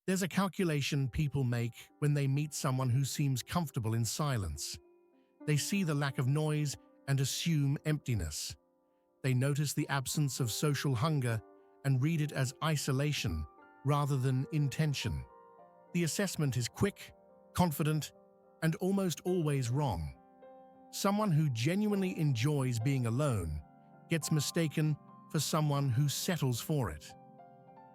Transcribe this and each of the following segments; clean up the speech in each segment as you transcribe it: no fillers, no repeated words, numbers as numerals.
There's a calculation people make when they meet someone who seems comfortable in silence. They see the lack of noise and assume emptiness. They notice the absence of social hunger and read it as isolation rather than intention. The assessment is quick, confident, and almost always wrong. Someone who genuinely enjoys being alone gets mistaken for someone who settles for it.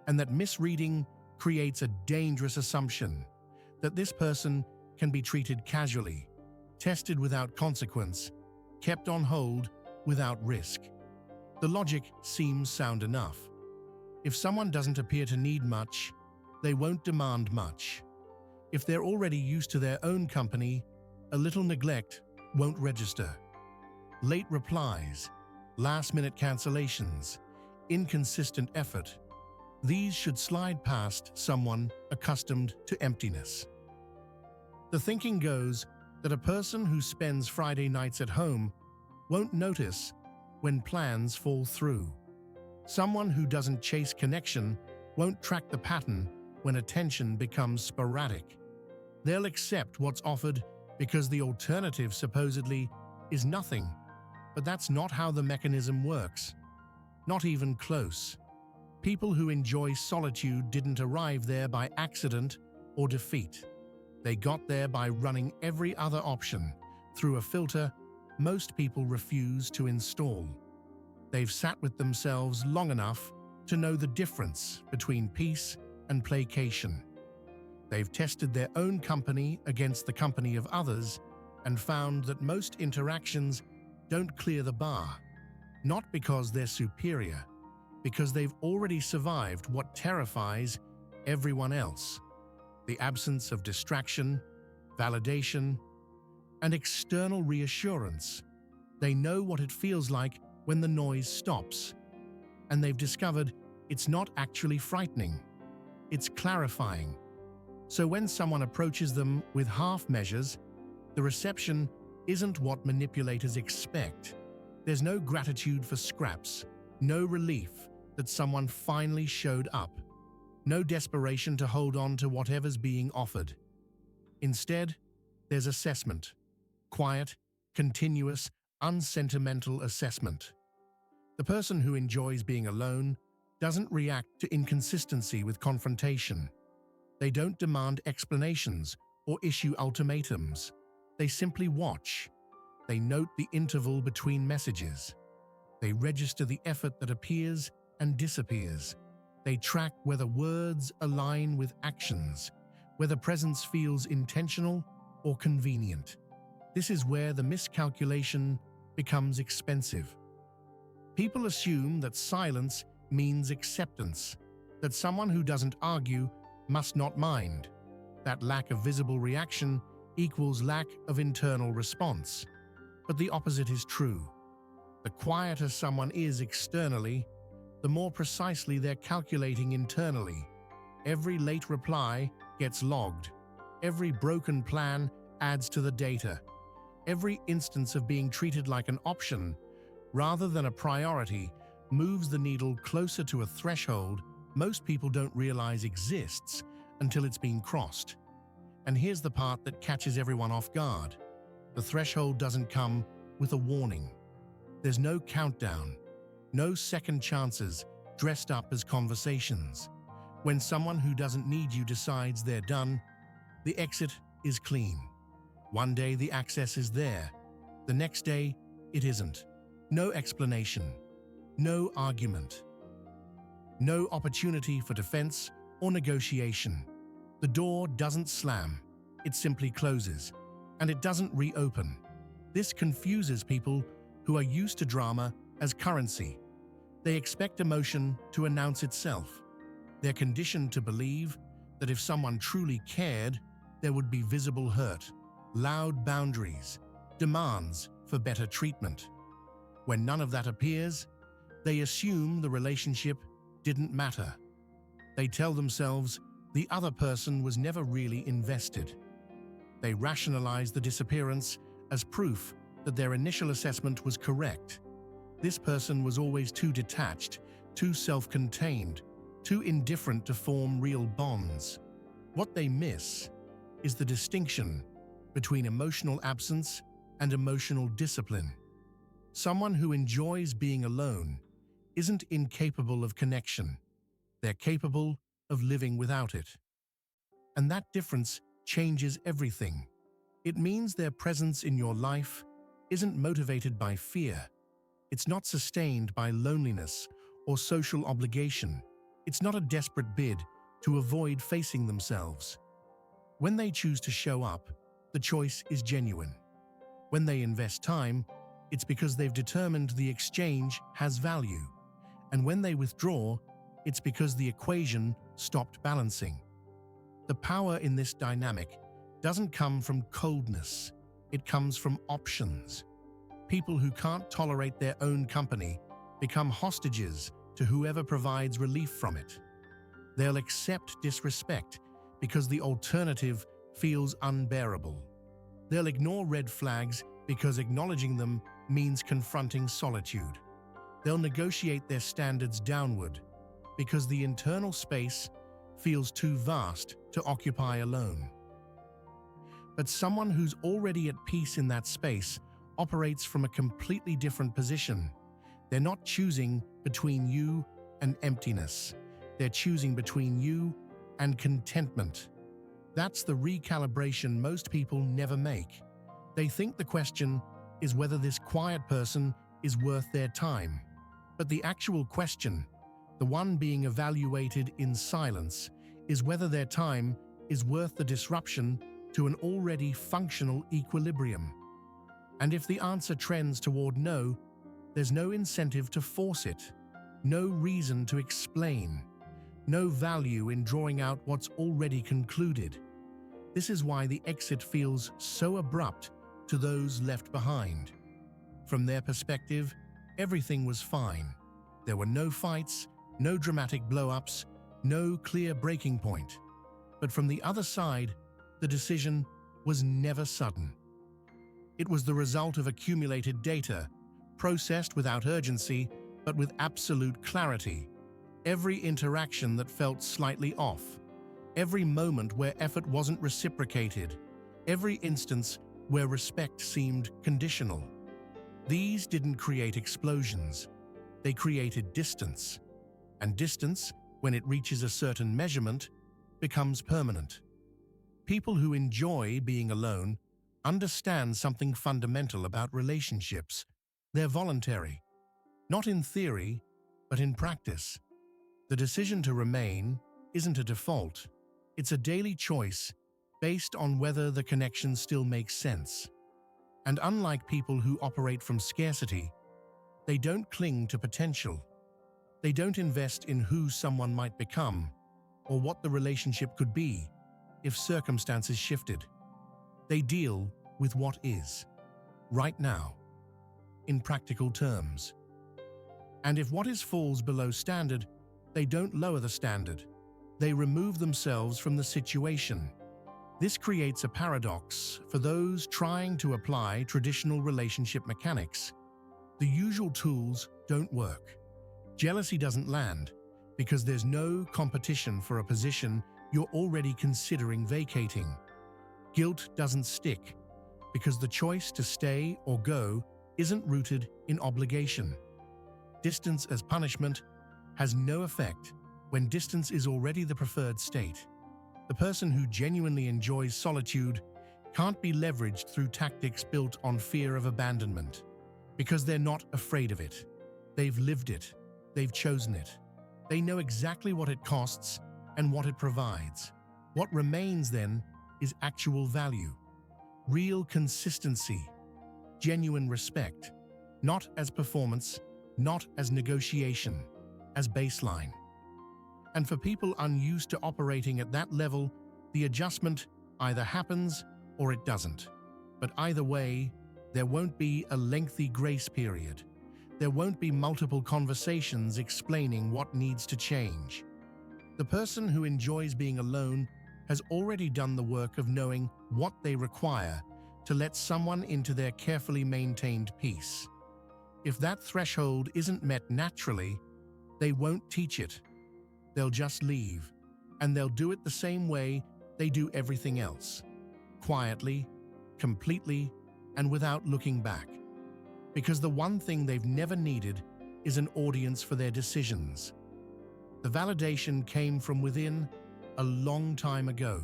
And that misreading creates a dangerous assumption that this person can be treated casually, tested without consequence, kept on hold without risk. The logic seems sound enough. If someone doesn't appear to need much, they won't demand much. If they're already used to their own company, a little neglect won't register. Late replies, last-minute cancellations, inconsistent effort, these should slide past someone accustomed to emptiness. The thinking goes that a person who spends Friday nights at home won't notice when plans fall through. Someone who doesn't chase connection won't track the pattern when attention becomes sporadic. They'll accept what's offered because the alternative supposedly is nothing, but that's not how the mechanism works. Not even close. People who enjoy solitude didn't arrive there by accident or defeat. They got there by running every other option through a filter most people refuse to install. They've sat with themselves long enough to know the difference between peace and placation. They've tested their own company against the company of others and found that most interactions don't clear the bar, not because they're superior, because they've already survived what terrifies everyone else: the absence of distraction, validation, and external reassurance. They know what it feels like when the noise stops, and they've discovered it's not actually frightening, it's clarifying. So when someone approaches them with half measures, the reception isn't what manipulators expect. There's no gratitude for scraps, no relief that someone finally showed up, no desperation to hold on to whatever's being offered. Instead, there's assessment, quiet, continuous, unsentimental assessment. The person who enjoys being alone doesn't react to inconsistency with confrontation. They don't demand explanations or issue ultimatums. They simply watch. They note the interval between messages. They register the effort that appears and disappears. They track whether words align with actions, whether presence feels intentional or convenient. This is where the miscalculation becomes expensive. People assume that silence means acceptance, that someone who doesn't argue must not mind. That lack of visible reaction equals lack of internal response. But the opposite is true. The quieter someone is externally, the more precisely they're calculating internally. Every late reply gets logged. Every broken plan adds to the data. Every instance of being treated like an option rather than a priority moves the needle closer to a threshold most people don't realize exists until it's been crossed. And here's the part that catches everyone off guard. The threshold doesn't come with a warning. There's no countdown, no second chances dressed up as conversations. When someone who doesn't need you decides they're done, the exit is clean. One day the access is there, the next day it isn't. No explanation, no argument, no opportunity for defense or negotiation. The door doesn't slam, it simply closes, and it doesn't reopen. This confuses people who are used to drama as currency. They expect emotion to announce itself. They're conditioned to believe that if someone truly cared, there would be visible hurt, loud boundaries, demands for better treatment. When none of that appears, they assume the relationship didn't matter. They tell themselves the other person was never really invested. They rationalize the disappearance as proof that their initial assessment was correct. This person was always too detached, too self-contained, too indifferent to form real bonds. What they miss is the distinction between emotional absence and emotional discipline. Someone who enjoys being alone isn't incapable of connection. They're capable of living without it. And that difference changes everything. It means their presence in your life isn't motivated by fear. It's not sustained by loneliness or social obligation. It's not a desperate bid to avoid facing themselves. When they choose to show up, the choice is genuine. When they invest time, it's because they've determined the exchange has value. And when they withdraw, it's because the equation stopped balancing. The power in this dynamic doesn't come from coldness. It comes from options. People who can't tolerate their own company become hostages to whoever provides relief from it. They'll accept disrespect because the alternative feels unbearable. They'll ignore red flags because acknowledging them means confronting solitude. They'll negotiate their standards downward because the internal space feels too vast to occupy alone. But someone who's already at peace in that space operates from a completely different position. They're not choosing between you and emptiness. They're choosing between you and contentment. That's the recalibration most people never make. They think the question is whether this quiet person is worth their time. But the actual question, the one being evaluated in silence, is whether their time is worth the disruption to an already functional equilibrium. And if the answer trends toward no, there's no incentive to force it, no reason to explain, no value in drawing out what's already concluded. This is why the exit feels so abrupt to those left behind. From their perspective, everything was fine. There were no fights, no dramatic blow-ups, no clear breaking point. But from the other side, the decision was never sudden. It was the result of accumulated data, processed without urgency, but with absolute clarity. Every interaction that felt slightly off, every moment where effort wasn't reciprocated, every instance where respect seemed conditional. These didn't create explosions. They created distance. And distance, when it reaches a certain measurement, becomes permanent. People who enjoy being alone understand something fundamental about relationships. They're voluntary, not in theory, but in practice. The decision to remain isn't a default. It's a daily choice based on whether the connection still makes sense. And unlike people who operate from scarcity, they don't cling to potential. They don't invest in who someone might become or what the relationship could be if circumstances shifted. They deal with what is, right now, in practical terms. And if what is falls below standard, they don't lower the standard. They remove themselves from the situation. This creates a paradox for those trying to apply traditional relationship mechanics. The usual tools don't work. Jealousy doesn't land because there's no competition for a position you're already considering vacating. Guilt doesn't stick because the choice to stay or go isn't rooted in obligation. Distance as punishment has no effect when distance is already the preferred state. The person who genuinely enjoys solitude can't be leveraged through tactics built on fear of abandonment, because they're not afraid of it. They've lived it. They've chosen it. They know exactly what it costs and what it provides. What remains then is actual value, real consistency, genuine respect, not as performance, not as negotiation, as baseline. And for people unused to operating at that level, the adjustment either happens or it doesn't. But either way, there won't be a lengthy grace period. There won't be multiple conversations explaining what needs to change. The person who enjoys being alone has already done the work of knowing what they require to let someone into their carefully maintained peace. If that threshold isn't met naturally, they won't teach it. They'll just leave, and they'll do it the same way they do everything else, quietly, completely, and without looking back. Because the one thing they've never needed is an audience for their decisions. The validation came from within a long time ago.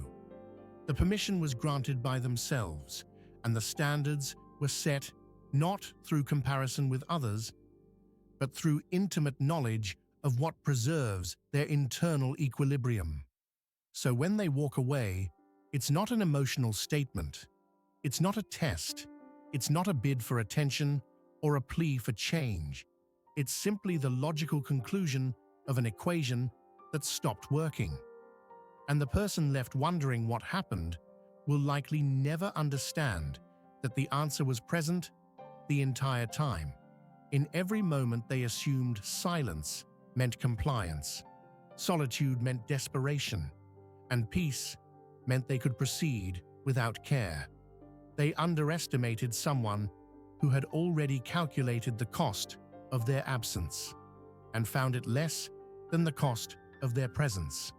The permission was granted by themselves, and the standards were set not through comparison with others, but through intimate knowledge of what preserves their internal equilibrium. So when they walk away, it's not an emotional statement. It's not a test. It's not a bid for attention or a plea for change. It's simply the logical conclusion of an equation that stopped working. And the person left wondering what happened will likely never understand that the answer was present the entire time. In every moment they assumed silence meant compliance, solitude meant desperation, and peace meant they could proceed without care. They underestimated someone who had already calculated the cost of their absence and found it less than the cost of their presence.